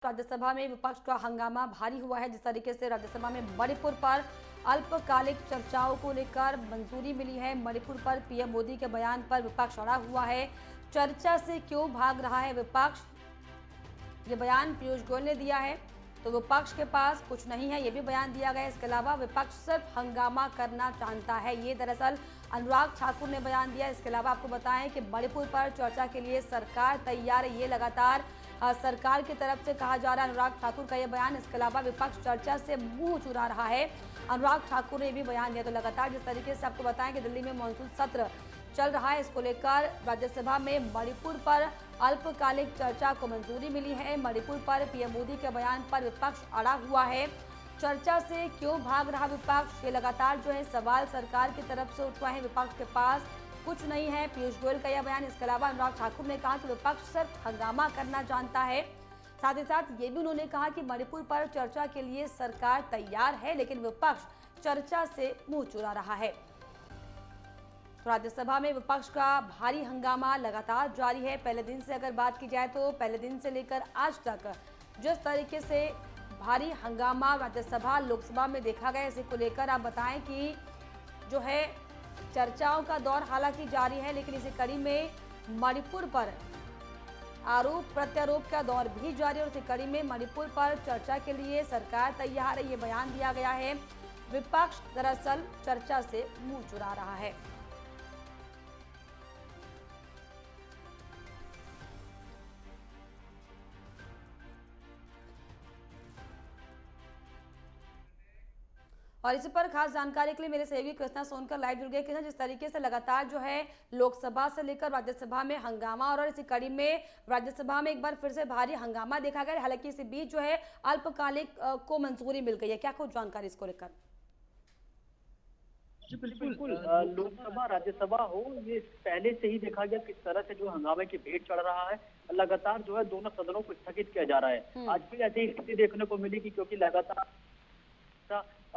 राज्यसभा में विपक्ष का हंगामा भारी हुआ है। जिस तरीके से राज्यसभा में मणिपुर पर अल्पकालिक चर्चाओं को लेकर मंजूरी मिली है। मणिपुर पर पीएम मोदी के बयान पर विपक्ष अड़ा हुआ है। चर्चा से क्यों भाग रहा है विपक्ष, ये बयान पीयूष गोयल ने दिया है, तो विपक्ष के पास कुछ नहीं है, ये भी बयान दिया गया है। इसके अलावा विपक्ष सिर्फ हंगामा करना जानता है, ये दरअसल अनुराग ठाकुर ने बयान दिया। इसके अलावा आपको बताएं कि मणिपुर पर चर्चा के लिए सरकार तैयार है, ये लगातार सरकार की तरफ से कहा जा रहा है। अनुराग ठाकुर का यह बयान। इसके अलावा विपक्ष चर्चा से मुंह चुरा रहा है, अनुराग ठाकुर ने भी बयान दिया। तो लगातार जिस तरीके से आपको बताएं कि दिल्ली में मॉनसून सत्र चल रहा है, इसको लेकर राज्यसभा में मणिपुर पर अल्पकालिक चर्चा को मंजूरी मिली है। मणिपुर पर पीएम मोदी के बयान पर विपक्ष अड़ा हुआ है। चर्चा से क्यों भाग रहा विपक्ष, ये लगातार जो है सवाल सरकार की तरफ से उठ रहे हैं। विपक्ष के पास कुछ नहीं है, पीयूष गोयल का यह बयान। इसके अलावा अनुराग ठाकुर ने कहा कि विपक्ष सिर्फ हंगामा करना जानता है। साथ ही साथ ये भी उन्होंने कहा कि मणिपुर पर चर्चा के लिए सरकार तैयार है, लेकिन विपक्ष चर्चा से मुंह चुरा रहा है। तो राज्यसभा में विपक्ष का भारी हंगामा लगातार जारी है। पहले दिन से अगर बात की जाए तो पहले दिन से लेकर आज तक जिस तरीके से भारी हंगामा राज्यसभा लोकसभा में देखा गया, इसी को लेकर आप बताएं कि जो है चर्चाओं का दौर हालांकि जारी है, लेकिन इसी कड़ी में मणिपुर पर आरोप प्रत्यारोप का दौर भी जारी है। और इसी कड़ी में मणिपुर पर चर्चा के लिए सरकार तैयार है, ये बयान दिया गया है। विपक्ष दरअसल चर्चा से मुंह चुरा रहा है। और इसी पर खास जानकारी के लिए मेरे सहयोगी कृष्णा सोनकर लाइव जुड़ गए। कृष्णा, जिस तरीके से लगातार जो है लोकसभा से लेकर राज्यसभा में हंगामा और इसी कड़ी में राज्यसभा में एक बार फिर से भारी हंगामा देखा गया, हालांकि इसी बीच जो है अल्पकालिक को मंजूरी मिल गई है, क्या कुछ जानकारी इसको लेकर? जी बिल्कुल, लोकसभा राज्यसभा हो, ये पहले से ही देखा गया किस तरह से जो हंगामे की भेंट चढ़ रहा है। लगातार जो है दोनों सदनों को स्थगित किया जा रहा है। आज भी ऐसी स्थिति देखने को मिली कि क्योंकि लगातार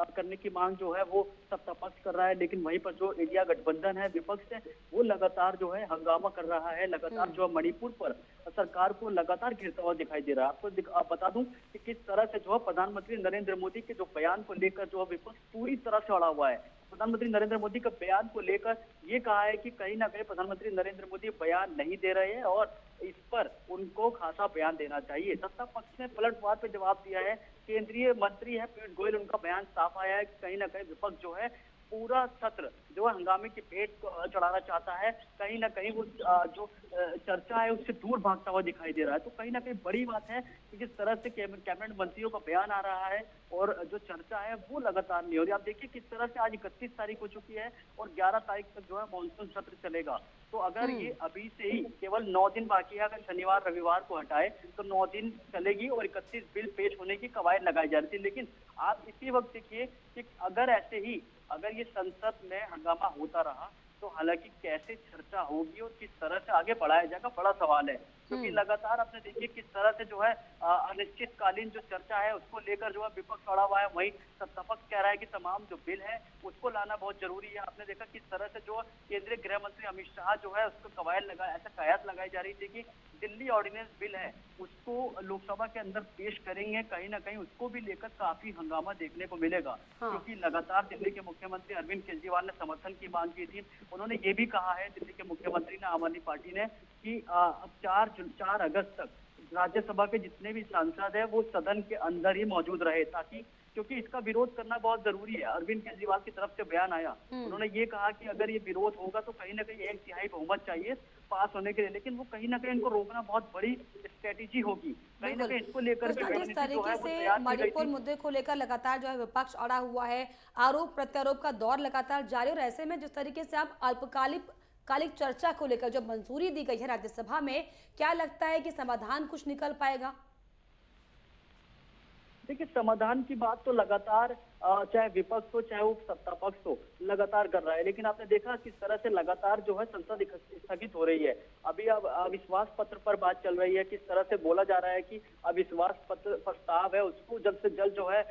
करने की मांग जो है वो सत्ता पक्ष कर रहा है, लेकिन वहीं पर जो इंडिया गठबंधन है विपक्ष है वो लगातार जो है हंगामा कर रहा है। लगातार जो है मणिपुर पर सरकार को लगातार घिरता हुआ दिखाई दे रहा है। आपको बता दूं कि किस तरह से जो है प्रधानमंत्री नरेंद्र मोदी के जो बयान को लेकर जो है विपक्ष पूरी तरह से अड़ा हुआ है। प्रधानमंत्री नरेंद्र मोदी का बयान को लेकर ये कहा है कि कहीं ना कहीं प्रधानमंत्री नरेंद्र मोदी बयान नहीं दे रहे हैं और इस पर उनको खासा बयान देना चाहिए। सत्ता पक्ष ने पलटवार पे जवाब दिया है। केंद्रीय मंत्री है पीयूष गोयल, उनका बयान साफ आया है कि कहीं ना कहीं विपक्ष जो है पूरा सत्र जो है हंगामे की भेंट चढ़ाना चाहता है। कहीं ना कहीं वो जो चर्चा है उससे दूर भागता हुआ दिखाई दे रहा है। तो कहीं ना कहीं बड़ी बात है कि जिस तरह से कैबिनेट मंत्रियों का बयान आ रहा है और जो चर्चा है वो लगातार नहीं हो रही। आप देखिए किस तरह से आज 31 तारीख हो चुकी है और 11 तारीख तक जो है मानसून सत्र चलेगा। तो अगर ये अभी से ही केवल 9 दिन बाकी है, अगर शनिवार रविवार को हटाए तो 9 दिन चलेगी और 31 बिल पेश होने की कवायद लगाई जा रही थी। लेकिन आप इसी वक्त देखिए कि अगर ये संसद में हंगामा होता रहा तो हालांकि कैसे चर्चा होगी और किस तरह से आगे बढ़ाया जाएगा, बड़ा सवाल है। क्योंकि लगातार आपने देखिए किस तरह से जो है अनिश्चितकालीन जो चर्चा है उसको लेकर जो है विपक्ष अड़ा हुआ है। वहीं सत्तापक्ष कह रहा है कि तमाम जो बिल है उसको लाना बहुत जरूरी है। आपने देखा किस तरह से जो केंद्रीय गृह मंत्री अमित शाह जो है उसको कयास लगाई जा रही थी कि दिल्ली ऑर्डिनेंस बिल है उसको लोकसभा के अंदर पेश करेंगे। कहीं ना कहीं उसको भी लेकर काफी हंगामा देखने को मिलेगा। क्योंकि लगातार दिल्ली के मुख्यमंत्री अरविंद केजरीवाल ने समर्थन की मांग की थी। उन्होंने ये भी कहा है दिल्ली के मुख्यमंत्री ने, आम आदमी पार्टी ने, कि अब 4 अगस्त तक राज्यसभा के जितने भी सांसद है वो सदन के अंदर ही मौजूद रहे, ताकि क्योंकि इसका विरोध करना बहुत जरूरी है। अरविंद केजरीवाल की तरफ से बयान आया, उन्होंने ये कहा कि अगर ये विरोध होगा तो कहीं ना कहीं 1/3 बहुमत चाहिए पास होने के लिए, लेकिन वो कहीं ना कहीं इनको रोकना बहुत बड़ी स्ट्रेटेजी होगी। कहीं ना कहीं इसको लेकर जिस तरीके से मणिपुर मुद्दे को लेकर लगातार जो है विपक्ष अड़ा हुआ है, आरोप प्रत्यारोप का दौर लगातार जारी, और ऐसे में जिस तरीके से आप अल्पकालिक चर्चा को लेकर जब मंजूरी दी गई है राज्यसभा में, क्या लगता है कि समाधान कुछ निकल पाएगा? देखिए समाधान की बात तो लगातार चाहे विपक्ष हो चाहे वो सत्ता पक्ष हो लगातार कर रहा है, लेकिन आपने देखा किस तरह से लगातार जो है संसद स्थगित हो रही है। अभी अब अविश्वास पत्र पर बात चल रही है। किस तरह से बोला जा रहा है कि अविश्वास पत्र प्रस्ताव है उसको जल्द से जल्द जो है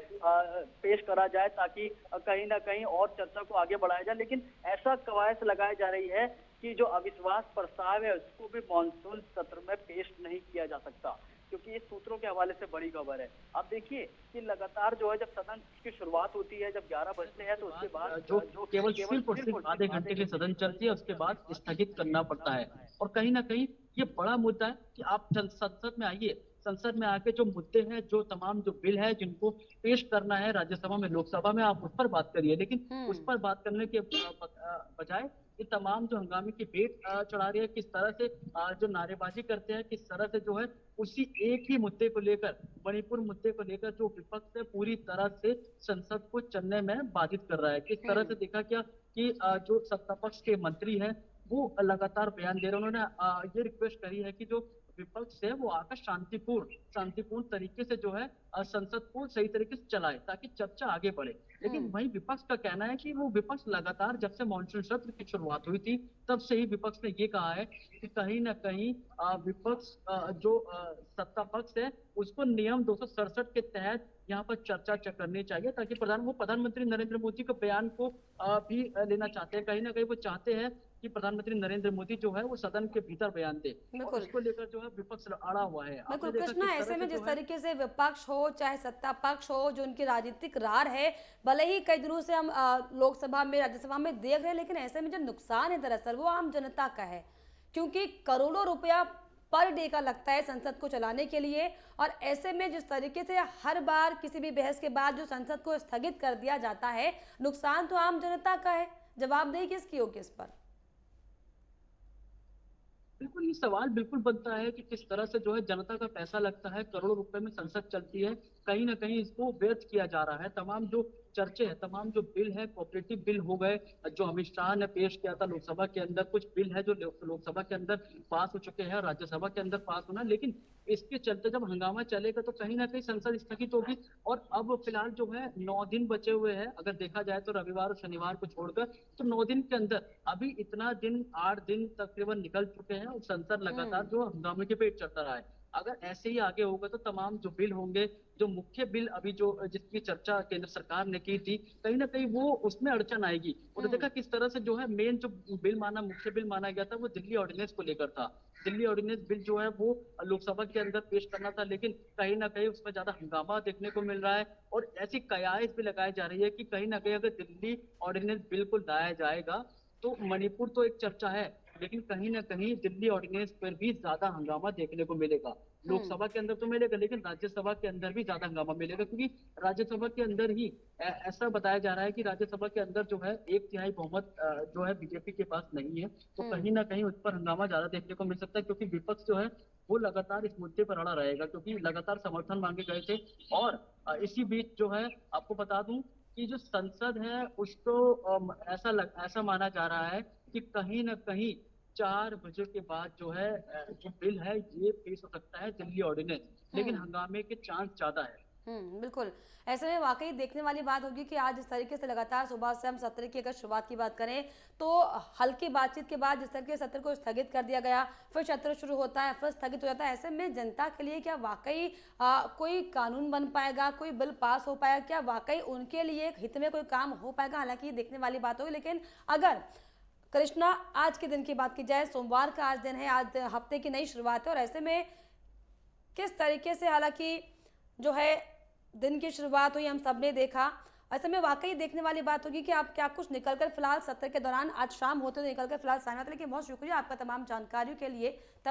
पेश करा जाए, ताकि कहीं ना कहीं और चर्चा को आगे बढ़ाया जाए। लेकिन ऐसा कवायद लगाई जा रही है कि जो अविश्वास प्रस्ताव है उसको भी मानसून सत्र में पेश नहीं किया जा सकता। क्योंकि इस सूत्रों के हवाले से बड़ी खबर है। आप देखिए कि लगातार जो है जब सदन की शुरुआत होती है, जब 11 बजते हैं तो उसके बाद जो केवल सिर्फ और सिर्फ आधे घंटे के लिए सदन चलती है, उसके बाद स्थगित करना पड़ता है। और कहीं ना कहीं ये बड़ा मुद्दा है कि आप संसद में आइए, संसद में आके जो मुद्दे हैं, जो तमाम जो बिल है जिनको पेश करना है राज्यसभा में, लोकसभा में, आप उस पर बात करिए। लेकिन उस पर बात करने के बजाय ये तमाम जो हंगामे की भेंट चढ़ा रही है, किस तरह से जो नारेबाजी करते हैं, किस तरह से जो है उसी एक ही मुद्दे को लेकर, मणिपुर मुद्दे को लेकर जो विपक्ष है पूरी तरह से संसद को चलने में बाधित कर रहा है। किस तरह से देखा क्या कि जो सत्ता पक्ष के मंत्री हैं वो लगातार बयान दे रहे हैं। उन्होंने ये रिक्वेस्ट करी है कि जो विपक्ष है वो आकर शांतिपूर्ण तरीके से जो है संसद को सही तरीके से चलाए ताकि चर्चा आगे बढ़े। लेकिन वही विपक्ष का कहना है कि वो विपक्ष लगातार जब से मॉनसून सत्र की शुरुआत हुई थी तब से ही विपक्ष ने ये कहा है कि कहीं ना कहीं विपक्ष जो सत्ता पक्ष है उसको नियम 267 के तहत यहाँ पर चर्चा करनी चाहिए ताकि प्रधानमंत्री नरेंद्र मोदी के बयान को भी लेना चाहते हैं। कहीं ना कहीं वो चाहते हैं कि प्रधानमंत्री नरेंद्र मोदी जो है वो सदन के भीतर बयान दे, और उसको लेकर जो है विपक्ष अड़ा हुआ है। बिल्कुल कृष्णा, ऐसे में जिस तरीके से विपक्ष हो चाहे सत्ता पक्ष हो, जो उनकी राजनीतिक रार है, भले ही कई दिनों से हम लोकसभा में राज्यसभा में देख रहे हैं, लेकिन ऐसे में जो नुकसान है दरअसल वो आम जनता का है, क्योंकि करोड़ों रुपया पर डे का लगता है संसद को चलाने के लिए। और ऐसे में जिस तरीके से हर बार किसी भी बहस के बाद जो संसद को स्थगित कर दिया जाता है, नुकसान तो आम जनता का है। जवाबदेही किसकी होगी इस पर? बिल्कुल, ये सवाल बिल्कुल बनता है कि किस तरह से जो है जनता का पैसा लगता है, करोड़ों रुपए में संसद चलती है, कहीं ना कहीं इसको व्यर्थ किया जा रहा है। तमाम जो चर्चे हैं, तमाम जो बिल है, कोऑपरेटिव बिल हो गए, जो अमित शाह ने पेश किया था लोकसभा के अंदर, कुछ बिल है जो लोकसभा के अंदर पास हो चुके हैं, राज्यसभा के अंदर पास होना, लेकिन इसके चलते जब हंगामा चलेगा तो कहीं ना कहीं संसद स्थगित होगी। और अब फिलहाल जो है 9 दिन बचे हुए हैं, अगर देखा जाए तो रविवार और शनिवार को छोड़कर, तो 9 दिन के अंदर अभी इतना दिन 8 दिन तकरीबन निकल चुके हैं और संसद लगातार जो हंगामे के पेट चलता रहा है। अगर ऐसे ही आगे होगा तो तमाम जो बिल होंगे, जो मुख्य बिल अभी जो जिसकी चर्चा केंद्र सरकार ने की थी, कहीं ना कहीं वो उसमें अड़चन आएगी। और देखा किस तरह से जो है मेन जो मुख्य बिल माना गया था वो दिल्ली ऑर्डिनेंस को लेकर था। दिल्ली ऑर्डिनेंस बिल जो है वो लोकसभा के अंदर पेश करना था, लेकिन कहीं ना कहीं उसमें ज्यादा हंगामा देखने को मिल रहा है और ऐसी कयास भी लगाई जा रही है कि कहीं ना कहीं अगर दिल्ली ऑर्डिनेंस बिल को लाया जाएगा तो मणिपुर तो एक चर्चा है, लेकिन कहीं ना कहीं दिल्ली ऑर्डिनेंस पर भी ज्यादा हंगामा देखने को मिलेगा। लोकसभा के अंदर तो मिलेगा, लेकिन राज्यसभा के अंदर भी ज्यादा हंगामा मिलेगा, क्योंकि राज्यसभा के अंदर ही ऐसा बताया जा रहा है कि राज्यसभा के अंदर जो है 1/3 बहुमत जो है बीजेपी के पास नहीं है। तो कहीं ना कहीं उस पर हंगामा ज्यादा देखने को मिल सकता है, क्योंकि विपक्ष जो है वो लगातार इस मुद्दे पर अड़ा रहेगा, क्योंकि लगातार समर्थन मांगे गए थे। और इसी बीच जो है आपको बता दूं कि जो संसद है उसको ऐसा माना जा रहा है कि कहीं ना कहीं 4 बजे के बाद जो है जो बिल है ये पेश हो सकता है दिल्ली ऑर्डिनेंस, लेकिन हंगामे के चांस ज्यादा है। बिल्कुल। ऐसे में वाकई देखने वाली बात होगी कि आज इस तरीके से लगातार सुबह से हम सत्र की अगर शुरुआत की बात करें तो हल्की बातचीत के बाद जिस तरीके से सत्र को स्थगित कर दिया गया, फिर सत्र शुरू होता है, फिर स्थगित हो जाता है। ऐसे में जनता के लिए क्या वाकई कोई कानून बन पाएगा, कोई बिल पास हो पाएगा, क्या वाकई उनके लिए हित में कोई काम हो पाएगा? हालांकि ये देखने वाली बात होगी। लेकिन अगर कृष्णा आज के दिन की बात की जाए, सोमवार का आज दिन है, आज हफ्ते की नई शुरुआत है, और ऐसे में किस तरीके से हालांकि जो है दिन की शुरुआत हुई हम सब ने देखा, ऐसे में वाकई देखने वाली बात होगी कि आप क्या कुछ निकलकर फिलहाल सत्र के दौरान आज शाम होते हुए निकलकर फिलहाल सामने आते। लेकिन बहुत शुक्रिया आपका तमाम जानकारियों के लिए।